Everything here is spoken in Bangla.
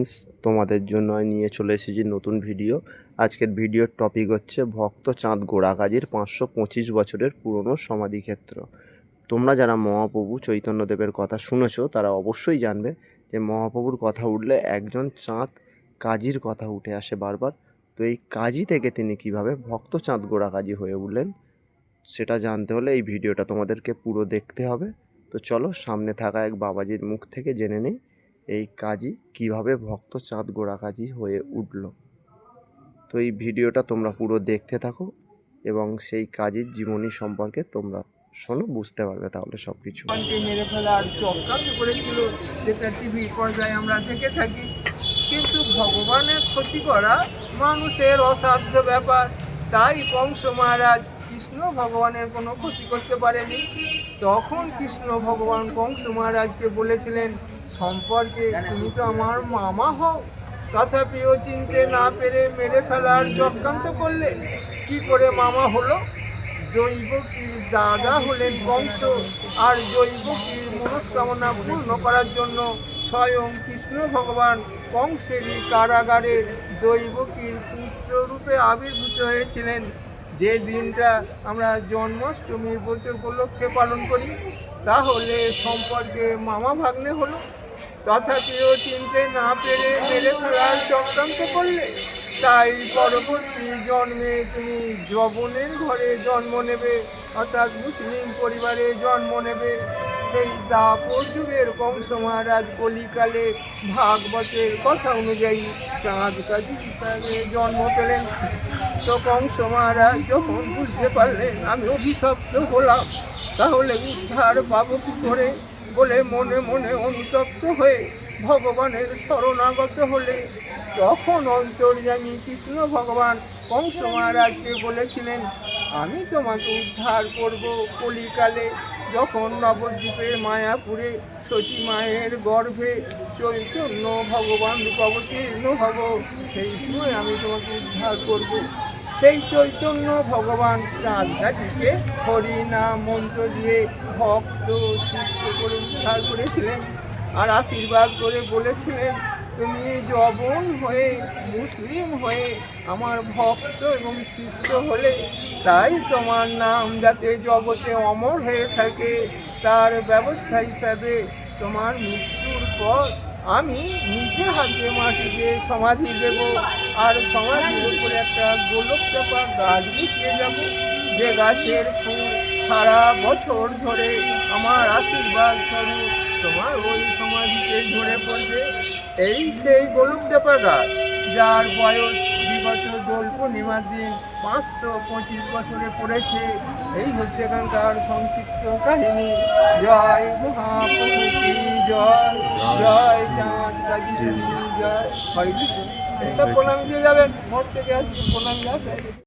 ফ্রেন্ডস, তোমাদের জন্য নিয়ে চলে এসেছি নতুন ভিডিও। আজকের ভিডিওর টপিক হচ্ছে ভক্ত চাঁদ গোড়াকাজীর 525 বছরের পুরনো সমাধিক্ষেত্র। তোমরা যারা মহাপ্রভু চৈতন্যদেবের কথা শুনেছো তারা অবশ্যই জানবে যে মহাপ্রভুর কথা উঠলে একজন চাঁদ কাজীর কথা উঠে আসে বারবার। তো এই কাজী থেকে তিনি কিভাবে ভক্ত চাঁদ গোড়াকাজী হয়ে উঠলেন সেটা জানতে হলে এই ভিডিওটা তোমাদেরকে পুরো দেখতে হবে। তো চলো সামনে থাকা এক বাবাজির মুখ থেকে জেনে নেই এই কাজী কিভাবে ভক্ত চাঁদ গোড়াকাজী হয়ে উঠল। তো এই ভিডিওটা তোমরা পুরো দেখতে থাকো এবং সেই কাজীর জীবনী সম্পর্কে তোমরা শোনো, বুঝতে পারবে তাহলে সব কিছু। মেরে ফেলার চক্রান্ত করেছিল, যেটা টিভি পর্দায় আমরা দেখে থাকি। কিন্তু ভগবানের ক্ষতি করা মানুষের অসাধ্য ব্যাপার, তাই কংস মহারাজ কৃষ্ণ ভগবানের কোনো ক্ষতি করতে পারেনি। তখন কৃষ্ণ ভগবান কংস মহারাজকে বলেছিলেন, সম্পর্কে তুমি তো আমার মামা হও, তথাপিও চিনতে না পেরে মেরে ফেলার চক্রান্ত করলে। কি করে মামা হলো? জৈবকীর দাদা হলেন কংস, আর জৈবকীর মনস্কামনা পূর্ণ করার জন্য স্বয়ং কৃষ্ণ ভগবান কংসেরই কারাগারে দৈবকীর পুত্ররূপে আবির্ভূত হয়েছিলেন। যে দিনটা আমরা জন্মাষ্টমীর ব্রত উপলক্ষে পালন করি, তাহলে সম্পর্কে মামা ভাগ্নে হলো। তথাপিও চিনতে না পেরে মেরে ফেলার চক্রান্ত করলে। তাই পরবর্তী জন্মে তুমি যবনের ঘরে জন্ম নেবে, অর্থাৎ মুসলিম পরিবারে জন্ম নেবে। সেই দাপর যুগের কংস মহারাজ কলিকালে ভাগবতের কথা অনুযায়ী চাঁদ কাজী হিসাবে জন্ম পেলেন। তো কংস মহারাজ যখন বুঝতে পারলেন আমি অভিশপ্ত হলাম, তাহলে উদ্ধার পাবো কি করে বলে মনে মনে অনুতপ্ত হয়ে ভগবানের শরণাগত হলে, তখন অন্তর্যামী কৃষ্ণ ভগবান কংস মহারাজকে বলেছিলেন, আমি তোমাকে উদ্ধার করব কলিকালে। যখন নবদ্বীপের মায়াপুরে সতী মায়ের গর্ভে চৈতন্য ভগবান অবতীর্ণ হব, সেই সময় আমি তোমাকে উদ্ধার করব। সেই চৈতন্য ভগবান চাঁদ কাজীকে হরিনাম মন্ত্র দিয়ে ভক্ত শিষ্য করে উদ্ধার করেছিলেন, আর আশীর্বাদ করে বলেছিলেন, তুমি যবন হয়ে মুসলিম হয়ে আমার ভক্ত এবং শিষ্য হলে, তাই তোমার নাম যাতে জগতে অমর হয়ে থাকে, তার ব্যবস্থা হিসাবে তোমার মৃত্যুর পর আমি নিজে হাতে মাটিতে সমাধি দেব, আর সমাধির উপরে একটা গোলক চাপা গাছ বসিয়ে যাব। যে গাছের ফুল সারা বছর ধরে আমার আশীর্বাদ স্বরূপ তোমার ওই সমাধিতে ঝরে পড়বে। এই সেই গোলক চাপা গাছ, যার বয়স বিগত দোল পূর্ণিমার দিন 525 বছরে পড়েছে। এই হচ্ছে এখানকার সংক্ষিপ্ত কাহিনী। জয় মহাপ্রভু কি জয়, জয় চাঁদ কাজী জয়। হরে কৃষ্ণ। এইসব প্রণাম দিয়ে যাবেন, মোট থেকে আসবে প্রণাম যাবে।